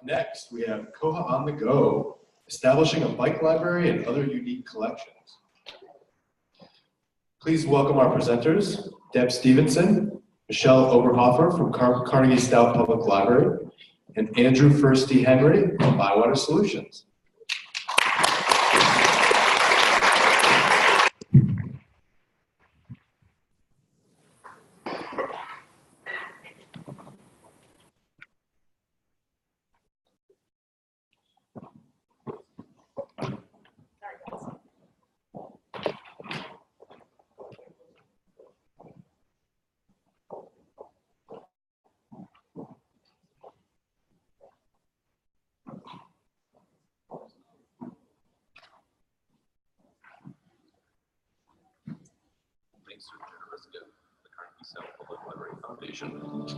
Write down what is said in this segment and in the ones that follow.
Next, we have Koha on the Go, establishing a bike library and other unique collections. Please welcome our presenters, Deb Stephenson, Michelle Oberhoffer from Carnegie-Stout Public Library, and Andrew Fuerste-Henry from ByWater Solutions.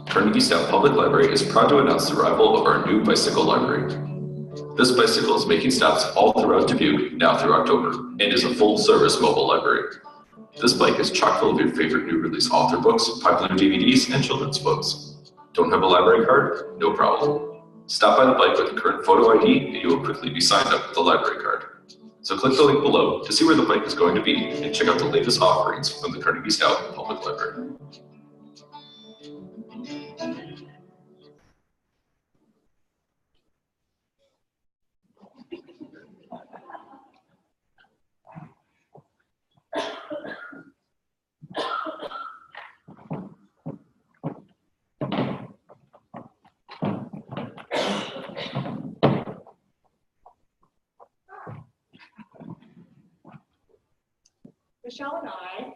Carnegie-Stout Public Library is proud to announce the arrival of our new bicycle library. This bicycle is making stops all throughout Dubuque now through October and is a full-service mobile library. This bike is chock full of your favorite new release author books, popular DVDs, and children's books. Don't have a library card? No problem. Stop by the bike with a current photo ID and you will quickly be signed up with a library card. So click the link below to see where the bike is going to be and check out the latest offerings from the Carnegie-Stout Public Library. Michelle and I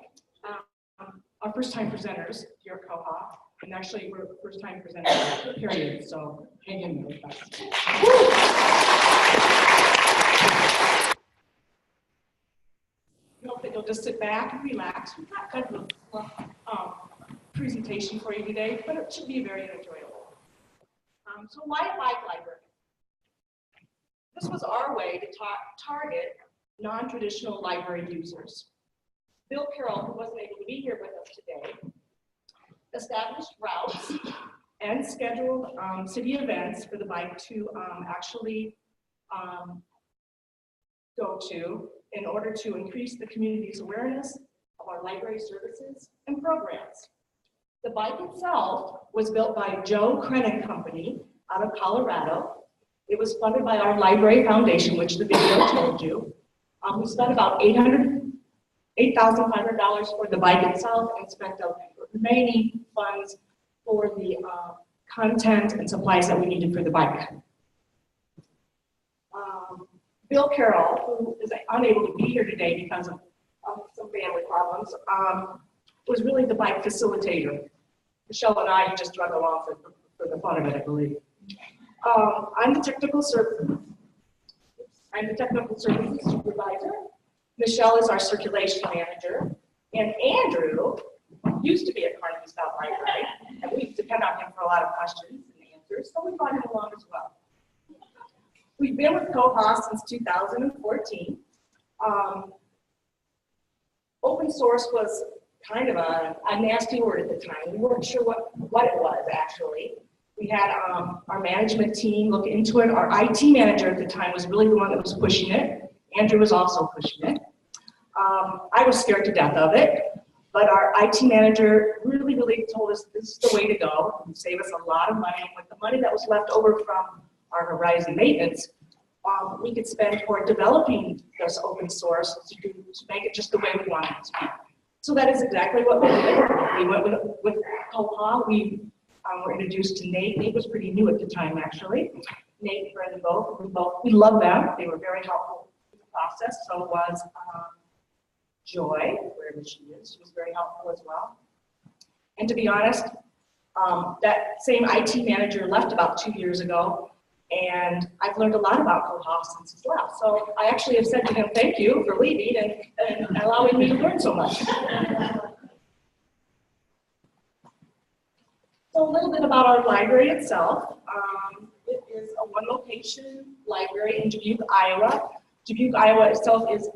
are first-time presenters here at Koha, and actually we're first-time presenters, period, so hang in there with us. We hope that you'll just sit back and relax. We've got kind of a presentation for you today, but it should be very enjoyable. So why a bike library? This was our way to target non-traditional library users. Bill Carroll, who wasn't able to be here with us today, established routes and scheduled city events for the bike to actually go to in order to increase the community's awareness of our library services and programs. The bike itself was built by Joe Krennic Company out of Colorado. It was funded by our library foundation, which the video told you. We spent about $8,500 for the bike itself and spent the remaining funds for the content and supplies that we needed for the bike. Bill Carroll, who is unable to be here today because of some family problems, was really the bike facilitator. Michelle and I just drug along for the fun of it, I believe. I'm the technical services supervisor. Michelle is our circulation manager, and Andrew used to be at Carnegie-Stout Library, and we depend on him for a lot of questions and answers, so we brought him along as well. We've been with Koha since 2014. Open source was kind of a nasty word at the time. We weren't sure what it was, actually. We had our management team look into it. Our IT manager at the time was really the one that was pushing it. Andrew was also pushing it. I was scared to death of it, but our IT manager really told us this is the way to go. It would save us a lot of money. With the money that was left over from our Horizon maintenance, we could spend for developing this open source to make it just the way we wanted it to be. So that is exactly what we did. We went with Koha. We were introduced to Nate. Nate was pretty new at the time, actually. Nate and Brendan both. We love them. They were very helpful in the process. So was Joy, wherever she is. She was very helpful as well. And to be honest, that same IT manager left about 2 years ago, and I've learned a lot about Koha since he's left. So I actually have said to him, thank you for leaving and allowing me to learn so much. So a little bit about our library itself. It is a one-location library in Dubuque, Iowa. Dubuque, Iowa itself is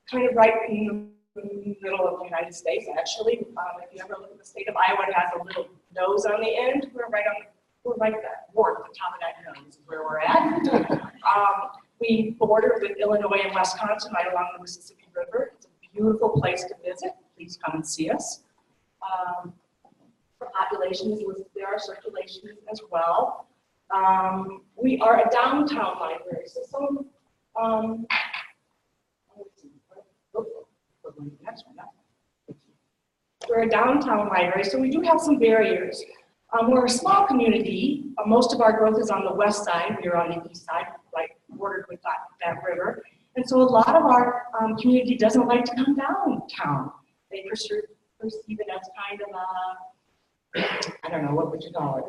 kind of right in the middle of the United States, actually. If you ever look at the state of Iowa, it has a little nose on the end. We're right on we're like that, we're at the top of that hill is where we're at. We border with Illinois and Wisconsin right along the Mississippi River. It's a beautiful place to visit. Please come and see us. The population is listed there, our circulation as well. We are a downtown library, so some, we're a downtown library, so we do have some barriers. We're a small community. Most of our growth is on the west side. We're on the east side, like bordered with that river. And so a lot of our community doesn't like to come downtown. They perceive it as kind of a, I don't know, what would you call it?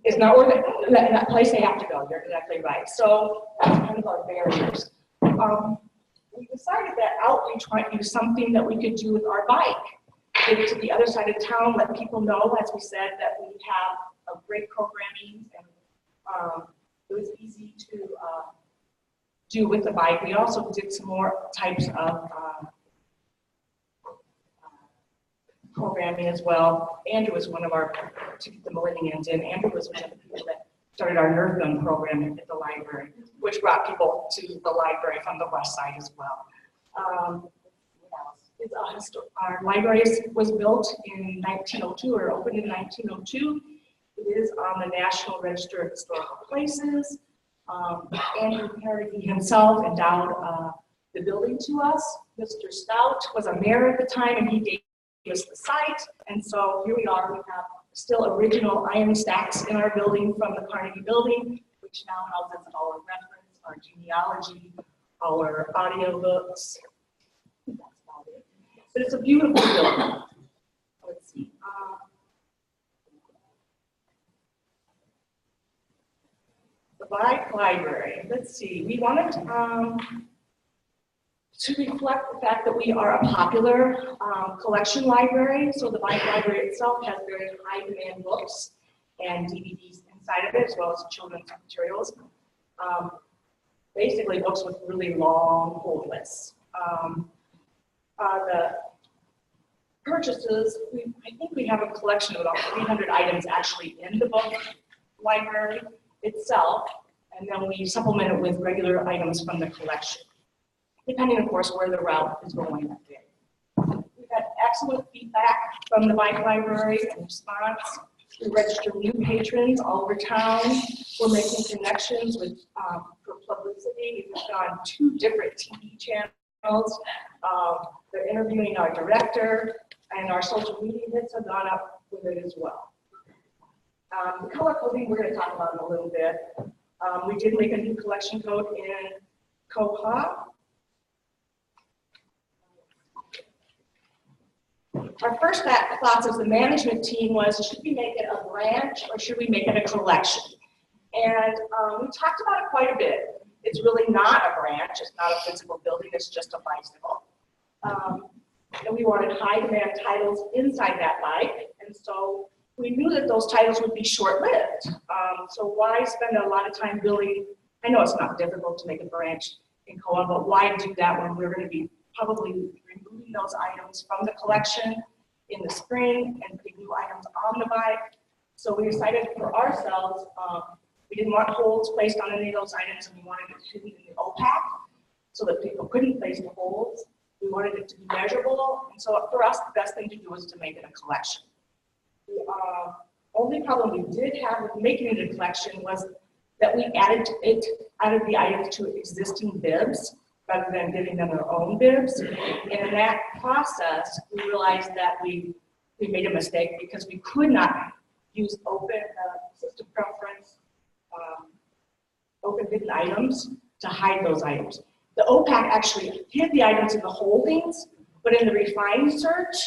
It's not where that place they have to go. You're exactly right. So that's kind of our barriers. We decided that outreach might be something that we could do with our bike. Get it to the other side of town, let people know, as we said, that we have a great programming, and it was easy to do with the bike. We also did some more types of programming as well. Andrew was one of our, to get the millennials in, Andrew was one of the people that started our Nerf gun program at the library, which brought people to the library from the west side as well. Our library was built in 1902, or opened in 1902. It is on the National Register of Historical Places. Andrew Carnegie himself endowed the building to us. Mr. Stout was a mayor at the time, and he gave us the site. And so here we are. We have still original iron stacks in our building from the Carnegie building, which now houses our reference, our genealogy, our audio books. But it's a beautiful building. Let's see. The Bike Library. Let's see. We wanted to reflect the fact that we are a popular collection library. So the Bike Library itself has very high demand books and DVDs inside of it, as well as children's materials. Basically books with really long hold lists. The purchases, I think we have a collection of about 300 items actually in the book library itself, and then we supplement it with regular items from the collection, depending, of course, where the route is going that day. We've had excellent feedback from the Bike Library and response. We register new patrons all over town. We're making connections with for publicity. We've gone 2 different TV channels. They're interviewing our director, and our social media hits have gone up with it as well. The color coding we're going to talk about in a little bit. We did make a new collection code in Koha. Our first thoughts as the management team was, should we make it a branch or should we make it a collection? And we talked about it quite a bit. It's really not a branch. It's not a physical building. It's just a bicycle. And we wanted high demand titles inside that bike. And so we knew that those titles would be short-lived. So why spend a lot of time building? I know it's not difficult to make a branch in Koha, but why do that when we're going to be probably removing those items from the collection in the spring and putting new items on the bike? So we decided for ourselves, we didn't want holes placed on any of those items, and we wanted it hidden in the OPAC so that people couldn't place the holes. We wanted it to be measurable, and so for us, the best thing to do was to make it a collection. The only problem we did have with making it a collection was that we added the items to existing bibs rather than giving them their own bibs. And in that process, we realized that we made a mistake because we could not use open system preference, open hidden items to hide those items. The OPAC actually hid the items in the holdings, but in the refined search,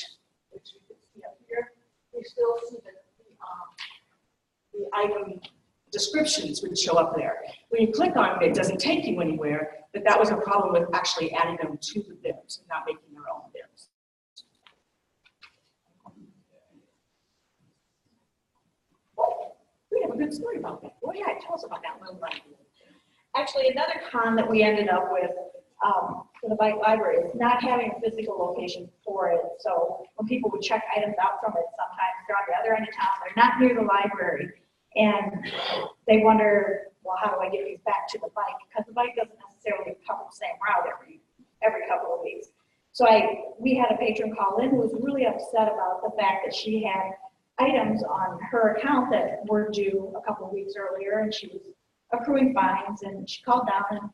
which you can see up here, we still see the item descriptions would show up there. When you click on it, it doesn't take you anywhere, but that was a problem with actually adding them to the bibs and not making their own bibs. We have a good story about that. Oh yeah, tell us about that little one. Actually, another con that we ended up with for the Bike Library is not having a physical location for it. So when people would check items out from it, sometimes they're on the other end of town, they're not near the library. And they wonder, well, how do I get these back to the bike? Because the bike doesn't necessarily cover the same route every couple of weeks. So we had a patron call in who was really upset about the fact that she had items on her account that were due a couple of weeks earlier, and she was accruing fines, and she called down and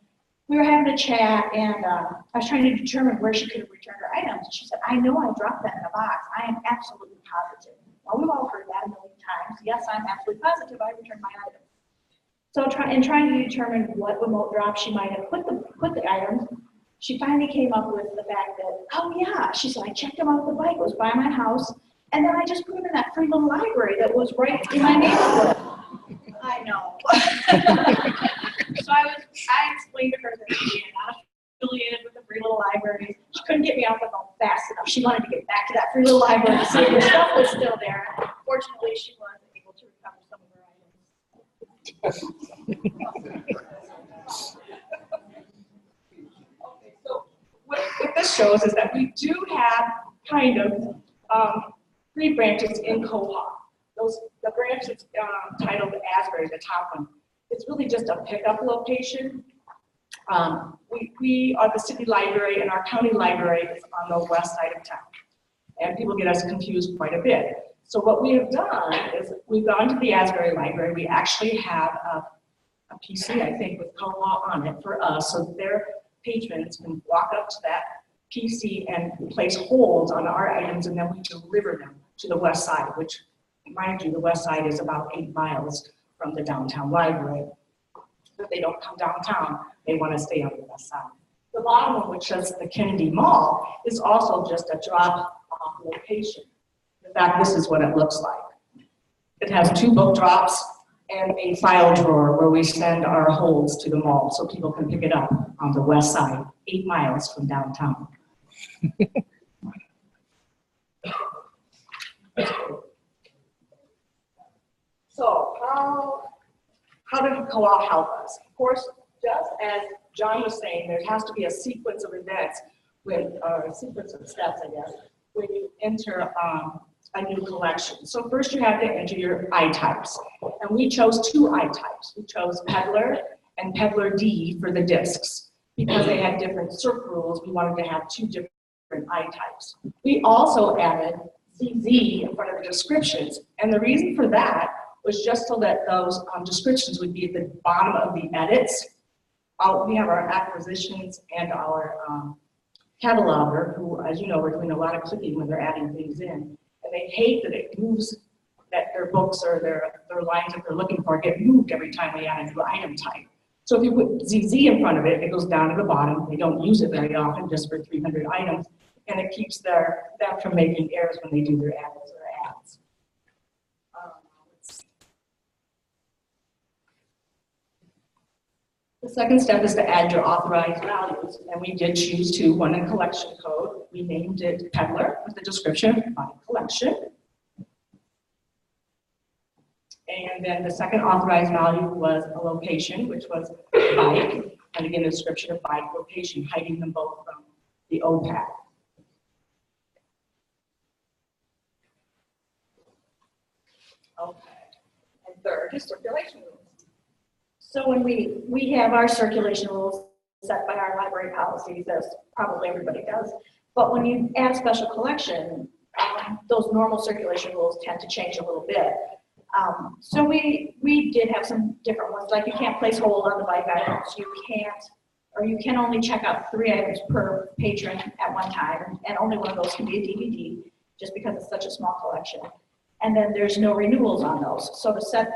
we were having a chat, and I was trying to determine where she could have returned her items. And she said, I know I dropped that in a box. I am absolutely positive. Well, we've all heard that a million times. Yes, I'm absolutely positive I returned my items. So trying to determine what remote drop she might have put the items, she finally came up with the fact that, oh yeah, she said, I checked them out the bike, it was by my house, and then I just put them in that free little library that was right in my neighborhood. I know. So I explained to her that she had not affiliated with the free little libraries. She couldn't get me off the phone fast enough. She wanted to get back to that free little library to see if her stuff was still there. Fortunately, she was able to recover some of her items. Okay, so what this shows is that we do have kind of three branches in Koha. The branch is titled Asbury, the top one. It's really just a pickup location. We are the city library, and our county library is on the west side of town. And people get us confused quite a bit. So what we have done is we've gone to the Asbury Library. We actually have a PC, I think, with Koha on it for us, so their patrons can walk up to that PC and place holds on our items, and then we deliver them to the west side, which, mind you, the west side is about 8 miles from the downtown library. But they don't come downtown, they want to stay on the west side. The bottom one, which is the Kennedy Mall, is also just a drop-off location. In fact, this is what it looks like. It has 2 book drops and a file drawer where we send our holds to the mall so people can pick it up on the west side, 8 miles from downtown. So how did Koha help us? Of course, just as John was saying, there has to be a sequence of events with a sequence of steps, I guess, when you enter a new collection. So first you have to enter your I types. And we chose 2 I types. We chose Peddler and Peddler D for the discs. Because they had different circ rules, we wanted to have 2 different I types. We also added ZZ in front of the descriptions. And the reason for that was just so that those descriptions would be at the bottom of the edits. We have our acquisitions and our cataloger, who, as you know, we're doing a lot of clicking when they're adding things in. And they hate that it moves, that their books or their lines that they're looking for get moved every time we add a new item type. So if you put ZZ in front of it, it goes down to the bottom. They don't use it very often, just for 300 items. And it keeps them from making errors when they do their ads or ads. The second step is to add your authorized values, and we did choose 2, one in collection code. We named it Peddler with the description by collection. And then the second authorized value was a location, which was bike, and again, the description of bike location, hiding them both from the OPAC. Okay, and third is circulation rules. So when we have our circulation rules set by our library policies, as probably everybody does, but when you add a special collection, those normal circulation rules tend to change a little bit. So we did have some different ones, like you can't place hold on the bike items, you can only check out 3 items per patron at one time, and only one of those can be a DVD, just because it's such a small collection. And then there's no renewals on those. So to set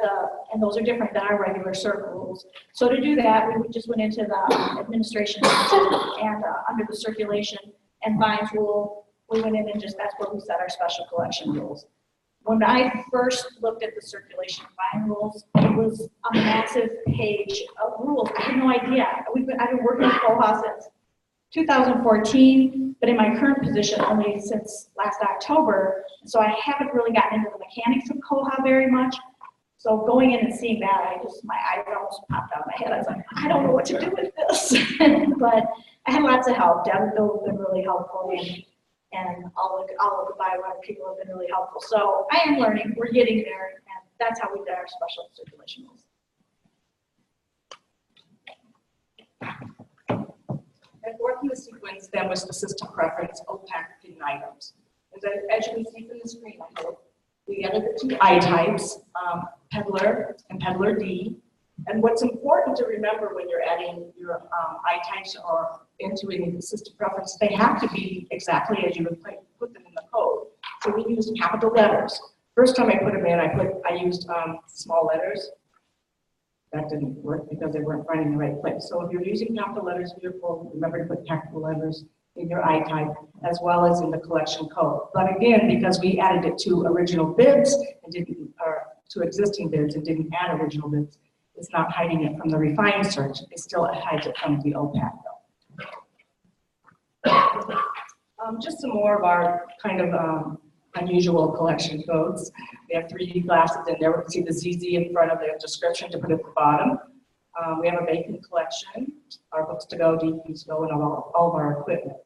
and those are different than our regular circ rules. So to do that, we just went into the administration and under the circulation and fines rule, we went in and that's where we set our special collection rules. When I first looked at the circulation fine rules, it was a massive page of rules. I had no idea. I've been working with Koha since 2014, but in my current position only since last October, so I haven't really gotten into the mechanics of Koha very much. So going in and seeing that, my eyes almost popped out of my head. I was like, I don't know what to do with this. But I had lots of help. Deb and Bill have been really helpful, and all of the ByWater people have been really helpful. So I am learning. We're getting there, and that's how we did our special circulation rules. And fourth in the sequence then was the system preference OPAC hidden items. As you can see from the screen, I hope, we added the two I types, peddler and peddler D. And what's important to remember when you're adding your I types or into any system preference, they have to be exactly as you would put them in the code. So we used capital letters. First time I put them in, I used small letters. That didn't work because they weren't running in the right place. So if you're using capital letters in your code, remember to put capital letters in your I type as well as in the collection code. But again, because we added it to original bids and didn't, or to existing bids and didn't add original bids, it's not hiding it from the refined search. It still hides it from the OPAC though. Just some more of our kind of unusual collection codes. We have 3D glasses in there. We can see the ZZ in front of the description to put at the bottom. We have a vacant collection, our books to go, DVDs to go, and all of our equipment.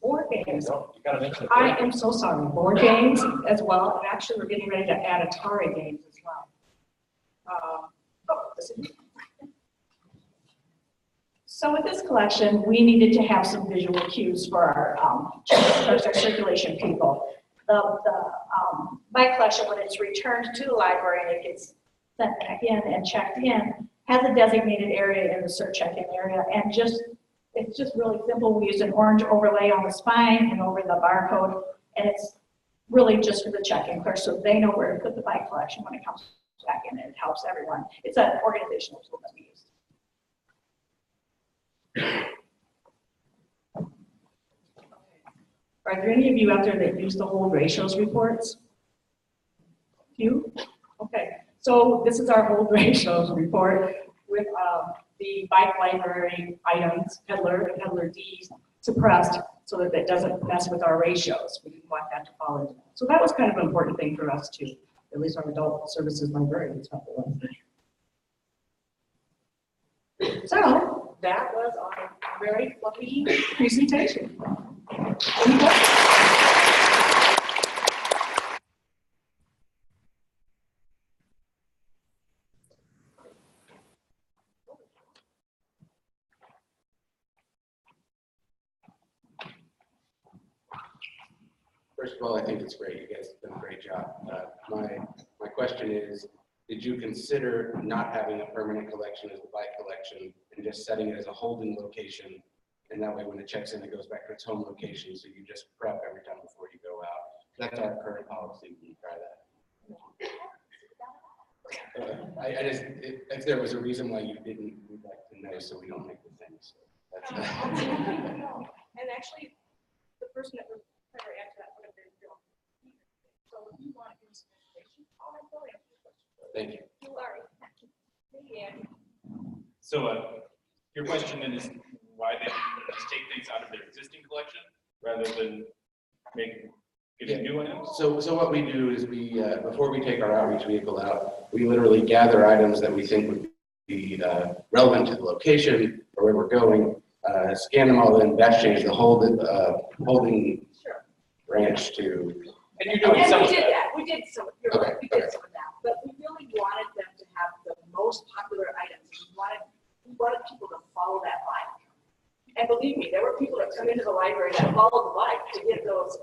Board games. I am so sorry. Board games as well, and actually we're getting ready to add Atari games as well. So with this collection, we needed to have some visual cues for our circulation people. The bike collection, when it's returned to the library and it gets sent back in and checked in, has a designated area in the search check-in area, and it's just really simple. We use an orange overlay on the spine and over the barcode, and it's really just for the check-in clerk, so they know where to put the bike collection when it comes back in, and it helps everyone. It's an organizational tool that we use. Are there any of you out there that use the hold ratios reports? Few? Okay, so this is our hold ratios report with the bike library items, peddler and peddler D suppressed so that it doesn't mess with our ratios. We didn't want that to fall into that. So that was kind of an important thing for us too. At least our adult services librarians felt it was. So that was our very fluffy presentation. Any questions? First of all, I think it's great. You guys have done a great job. My question is, did you consider not having a permanent collection as the bike collection and just setting it as a holding location? And that way when it checks in, it goes back to its home location. So you just prep every time before you go out. That's our current policy. We can try that. If there was a reason why you didn't, we'd like to know so we don't make the thing. So that's And actually, the person that was trying to answer that would have been Bill. So if you want to give some information, I'll answer your question. Thank you. You are. Yeah. So your question then is why they just take things out of their existing collection rather than getting new items? So what we do is we, before we take our outreach vehicle out, we literally gather items that we think would be relevant to the location or where we're going, scan them all in, batch change the holding branch to. And you're doing some of that. We did some. You're Okay, right, we did some of that. But we really wanted them to have the most popular items. We wanted people to follow that line. And believe me, there were people that come into the library that followed the line to get those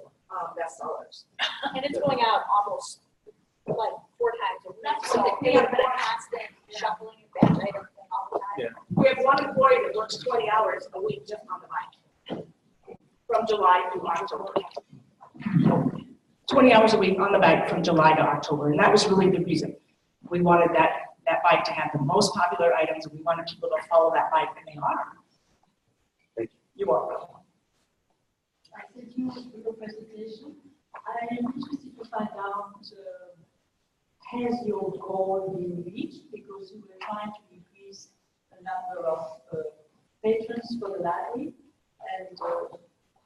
bestsellers. And it's going out almost like 4 times a week. That's So what they have been constant shuffling and batch item thing all the time. Yeah. We have one employee that works 20 hours a week just on the bike. From July through October. 20 hours a week on the bike from July to October. And that was really the reason. We wanted that bike to have the most popular items, and we wanted people to follow that bike, and they are. Thank you. You're welcome. Thank you for your presentation. I am interested to find out, has your goal been reached? Because you were trying to increase the number of patrons for the library, and how has it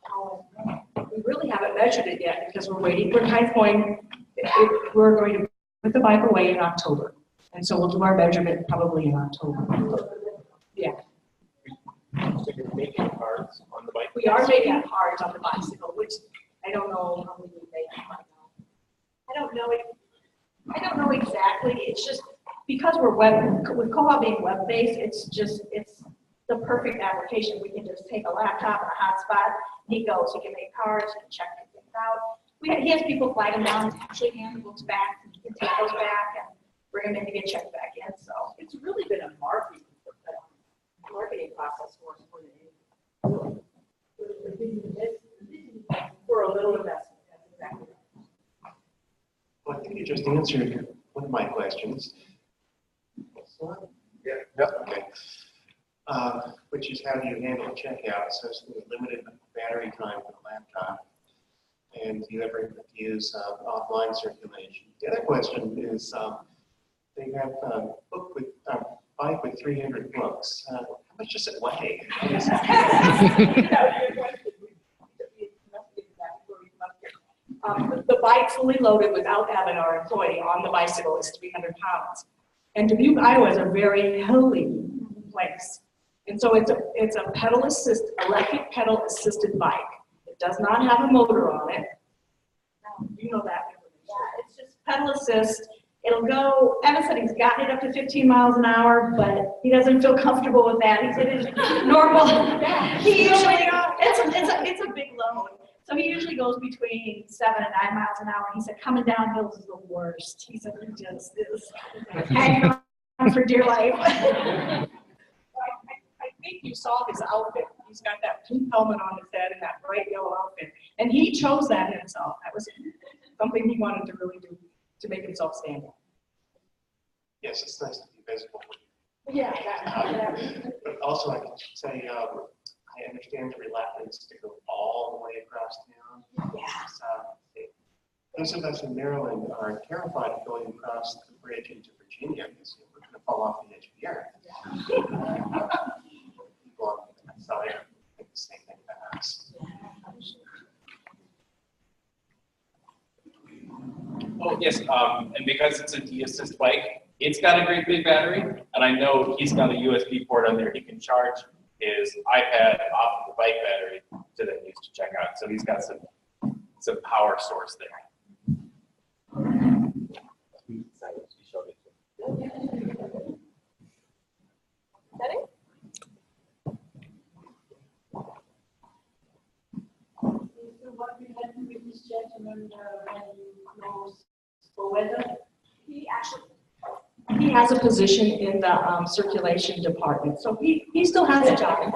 gone? We really haven't measured it yet because we're waiting. We're kind of going, we're going to put the bike away in October. And so we'll do our measurement probably in October. Yeah. So you're making cards on the bike? We are making cards on the bicycle, which, I don't know how many we make right now. I don't know exactly, it's just, because we're with Koha being web-based, it's the perfect application. We can just take a laptop and a hotspot, he goes, he can make cards, he can check things out. He has people flag them down, actually hand the books back, he can take those back and bring them in to get checked back in, so. It's really been a marketing process for us more than anything. For a little investment, that's exactly right. Well, I think you just answered one of my questions. Yeah. Okay. Which is how do you handle checkout? So it's limited battery time for the laptop. And do you ever use offline circulation? The other question is they have a bike with 300 books. How much does it weigh? The bike fully loaded without having our employee on the bicycle is 300 pounds. And Dubuque, Iowa is a very hilly place. And so it's a electric pedal assisted bike. It does not have a motor on it. You know that. Yeah, it's just pedal assist. It'll go, Evan said he's gotten it up to 15 miles an hour, but he doesn't feel comfortable with that. He said it's normal. He usually, it's a big load. So he usually goes between 7 and 9 miles an hour. He said coming down hills is the worst. He said he just is hanging on for dear life. I think you saw his outfit. He's got that pink helmet on his head and that bright yellow outfit. And he chose that himself. That was something he wanted to really do to make himself stand out. Yes, it's nice to be visible. Yeah. But also, I can say, I understand the reluctance to go all the way across town. Yeah. Those of us in Maryland are terrified of going across the bridge into Virginia because we're going to fall off the edge of the earth. People on the side think the same thing about us. Oh, yes, and because it's a D-assist bike, it's got a great big battery, and I know he's got a USB port on there. He can charge his iPad off of the bike battery to then use to check out. So he's got some power source there. So what we had with this gentleman when you closed ByWater? He has a position in the circulation department, so he still has a job.